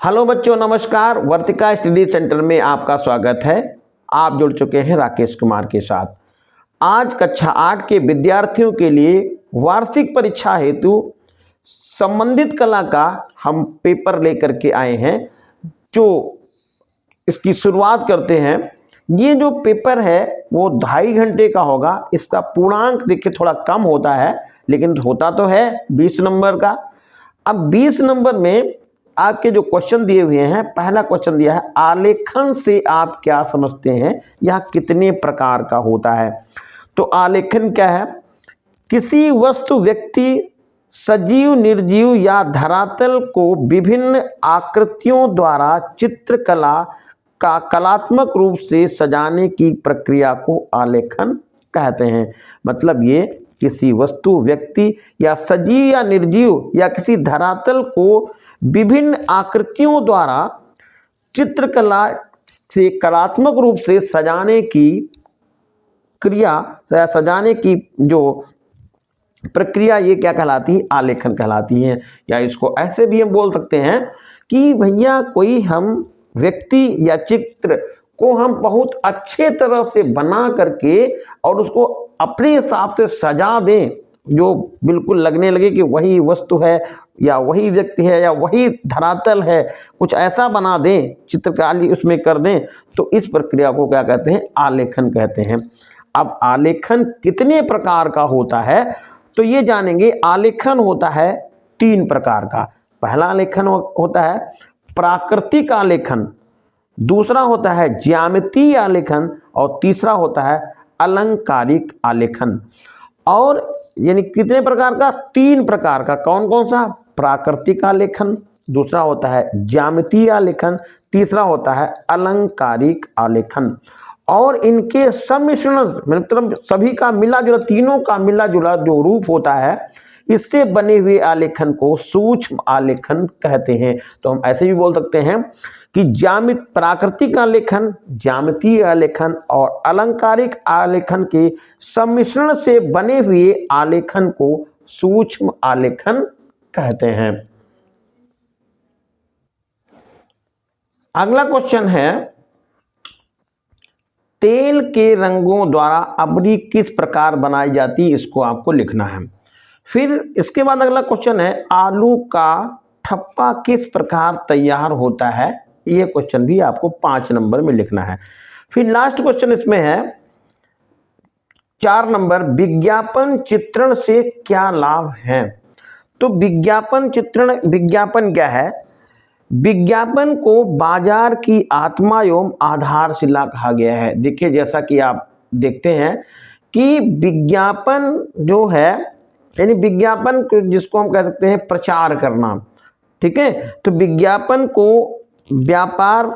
Hello बच्चों, नमस्कार। वर्तिका study centre में आपका स्वागत है। आप जुड़ चुके हैं राकेश कुमार के साथ। आज कक्षा 8 के विद्यार्थियों के लिए वार्षिक परीक्षा हेतु संबंधित कला का हम पेपर लेकर के आए हैं। जो इसकी शुरुआत करते हैं। ये जो पेपर है वो 2.5 घंटे का होगा। इसका पूर्णांक देखिए थोड़ा कम होता है, लेकिन होता तो है 20 नंबर का। अब 20 नंबर में आपके जो क्वेश्चन दिए हुए हैं, पहला क्वेश्चन दिया है आलेखन से आप क्या समझते हैं, यह कितने प्रकार का होता है। तो आलेखन क्या है? किसी वस्तु, व्यक्ति, सजीव, निर्जीव या धरातल को विभिन्न आकृतियों द्वारा चित्रकला का कलात्मक रूप से सजाने की प्रक्रिया को आलेखन कहते हैं। मतलब ये किसी वस्तु, व्यक्ति या सजीव या निर्जीव या किसी धरातल को विभिन्न आकृतियों द्वारा चित्रकला से कलात्मक रूप से सजाने की क्रिया या सजाने की जो प्रक्रिया, ये क्या कहलाती है? आलेखन कहलाती है। या इसको ऐसे भी हम बोल सकते हैं कि भैया कोई हम व्यक्ति या चित्र को हम बहुत अच्छे तरह से बना करके और उसको अपने हिसाब से सजा दें, जो बिल्कुल लगने लगे कि वही वस्तु है या वही व्यक्ति है या वही धरातल है, कुछ ऐसा बना दें, चित्रकारी उसमें कर दें, तो इस प्रक्रिया को क्या कहते हैं? आलेखन कहते हैं। अब आलेखन कितने प्रकार का होता है तो ये जानेंगे। आलेखन होता है 3 प्रकार का। पहला आलेखन होता है प्राकृतिक आलेखन, दूसरा होता है ज्यामितीय आलेखन और तीसरा होता है अलंकारिक आलेखन। और यानी कितने प्रकार का? 3 प्रकार का। कौन कौन सा? प्राकृतिक आलेखन, दूसरा होता है ज्यामितीय आलेखन, तीसरा होता है अलंकारिक आलेखन। और इनके सम्मिश्रण मतलब सभी का मिला जुला, तीनों का मिला जुला जो रूप होता है, इससे बने हुए आलेखन को सूक्ष्म आलेखन कहते हैं। तो हम ऐसे भी बोल सकते हैं कि प्राकृतिक आलेखन, ज्यामितीय आलेखन और अलंकारिक आलेखन के सम्मिश्रण से बने हुए आलेखन को सूक्ष्म आलेखन कहते हैं। अगला क्वेश्चन है तेल के रंगों द्वारा अबरी किस प्रकार बनाई जाती है, इसको आपको लिखना है। फिर इसके बाद अगला क्वेश्चन है आलू का ठप्पा किस प्रकार तैयार होता है। ये क्वेश्चन भी आपको 5 नंबर में लिखना है। फिर लास्ट क्वेश्चन इसमें है 4 नंबर, विज्ञापन चित्रण से क्या लाभ है। तो विज्ञापन चित्रण, विज्ञापन क्या है? विज्ञापन को बाजार की आत्मा एवं आधारशिला कहा गया है। देखिए, जैसा कि आप देखते हैं कि विज्ञापन जो है, यानी विज्ञापन जिसको हम कह सकते हैं प्रचार करना, ठीक है। तो विज्ञापन को व्यापार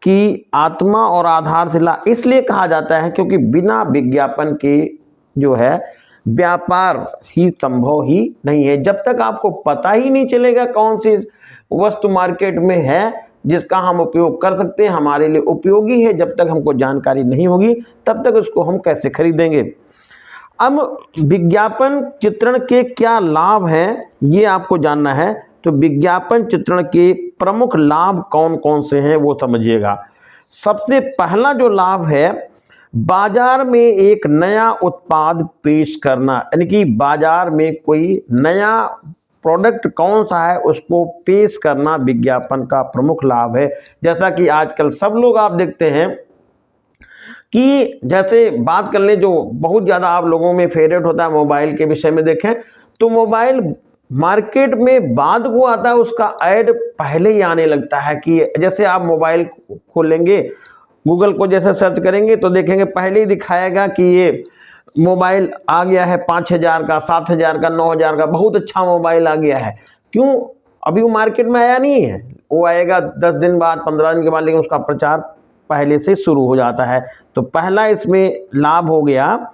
की आत्मा और आधारशिला इसलिए कहा जाता है क्योंकि बिना विज्ञापन के जो है व्यापार ही संभव ही नहीं है। जब तक आपको पता ही नहीं चलेगा कौन सी वस्तु मार्केट में है जिसका हम उपयोग कर सकते हैं, हमारे लिए उपयोगी है, जब तक हमको जानकारी नहीं होगी तब तक उसको हम कैसे खरीदेंगे। अब विज्ञापन चित्रण के क्या लाभ हैं ये आपको जानना है। तो विज्ञापन चित्रण के प्रमुख लाभ कौन कौन से हैं वो समझिएगा। सबसे पहला जो लाभ है, बाजार में एक नया उत्पाद पेश करना, यानी कि बाजार में कोई नया प्रोडक्ट कौन सा है उसको पेश करना विज्ञापन का प्रमुख लाभ है। जैसा कि आजकल सब लोग आप देखते हैं कि जैसे बात कर ले, जो बहुत ज़्यादा आप लोगों में फेवरेट होता है मोबाइल के विषय में देखें तो मोबाइल मार्केट में बाद को आता है, उसका ऐड पहले ही आने लगता है। कि जैसे आप मोबाइल खोलेंगे, गूगल को जैसे सर्च करेंगे तो देखेंगे पहले ही दिखाएगा कि ये मोबाइल आ गया है 5,000 का, 7,000 का, 9,000 का, बहुत अच्छा मोबाइल आ गया है। क्यों? अभी वो मार्केट में आया नहीं है, वो आएगा 10 दिन बाद, 15 दिन के बाद, लेकिन उसका प्रचार पहले से शुरू हो जाता है। तो पहला इसमें लाभ हो गया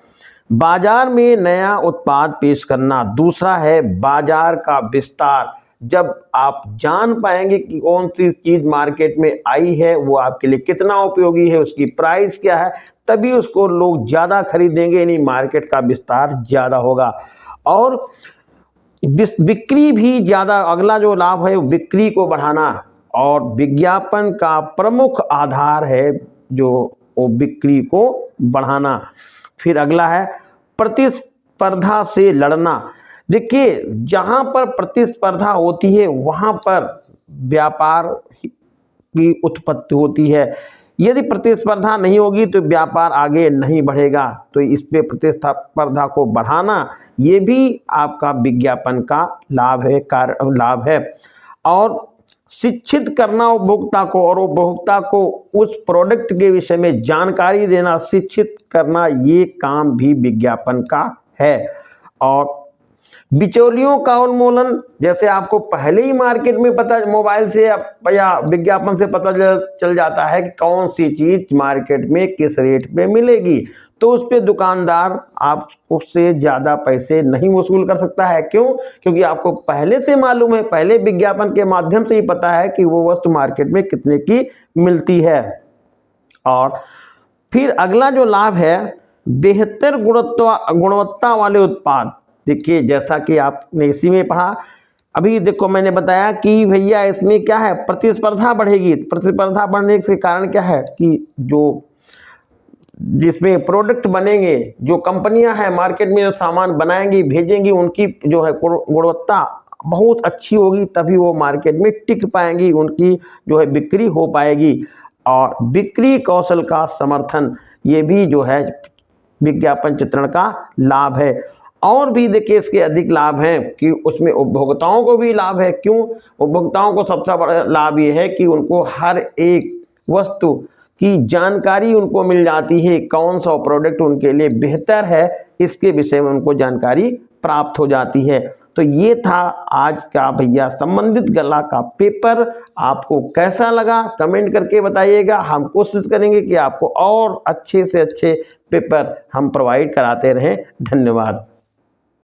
बाजार में नया उत्पाद पेश करना। दूसरा है बाजार का विस्तार। जब आप जान पाएंगे कि कौन सी चीज़ मार्केट में आई है, वो आपके लिए कितना उपयोगी है, उसकी प्राइस क्या है, तभी उसको लोग ज़्यादा खरीदेंगे, यानी मार्केट का विस्तार ज़्यादा होगा। और बिक्री भी ज़्यादा, अगला जो लाभ है बिक्री को बढ़ाना। और विज्ञापन का प्रमुख आधार है जो वो बिक्री को बढ़ाना। फिर अगला है प्रतिस्पर्धा से लड़ना। देखिए, जहाँ पर प्रतिस्पर्धा होती है वहाँ पर व्यापार की उत्पत्ति होती है। यदि प्रतिस्पर्धा नहीं होगी तो व्यापार आगे नहीं बढ़ेगा। तो इस पे प्रतिस्पर्धा को बढ़ाना ये भी आपका विज्ञापन का लाभ है। और शिक्षित करना उपभोक्ता को, और उपभोक्ता को उस प्रोडक्ट के विषय में जानकारी देना, शिक्षित करना, ये काम भी विज्ञापन का है। और बिचौलियों का उन्मूलन, जैसे आपको पहले ही मार्केट में पता, मोबाइल से या विज्ञापन से पता चल जाता है कि कौन सी चीज मार्केट में किस रेट पे मिलेगी, तो उस पे दुकानदार आप उससे ज़्यादा पैसे नहीं वसूल कर सकता है। क्यों? क्योंकि आपको पहले से मालूम है, पहले विज्ञापन के माध्यम से ही पता है कि वो वस्तु मार्केट में कितने की मिलती है। और फिर अगला जो लाभ है, बेहतर गुणवत्ता वाले उत्पाद। देखिए, जैसा कि आपने इसी में पढ़ा, अभी देखो मैंने बताया कि भैया इसमें क्या है, प्रतिस्पर्धा बढ़ेगी। प्रतिस्पर्धा बढ़ने के कारण क्या है कि जो जिसमें प्रोडक्ट बनेंगे, जो कंपनियां हैं मार्केट में जो सामान बनाएंगी भेजेंगी, उनकी जो है गुणवत्ता बहुत अच्छी होगी, तभी वो मार्केट में टिक पाएंगी, उनकी जो है बिक्री हो पाएगी। और बिक्री कौशल का समर्थन, ये भी जो है विज्ञापन चित्रण का लाभ है। और भी देखिए इसके अधिक लाभ हैं कि उसमें उपभोक्ताओं को भी लाभ है। क्यों? उपभोक्ताओं को सबसे बड़ा लाभ ये है कि उनको हर एक वस्तु की जानकारी उनको मिल जाती है, कौन सा प्रोडक्ट उनके लिए बेहतर है, इसके विषय में उनको जानकारी प्राप्त हो जाती है। तो ये था आज का भैया संबंधित कला का पेपर। आपको कैसा लगा कमेंट करके बताइएगा। हम कोशिश करेंगे कि आपको और अच्छे से अच्छे पेपर हम प्रोवाइड कराते रहें। धन्यवाद।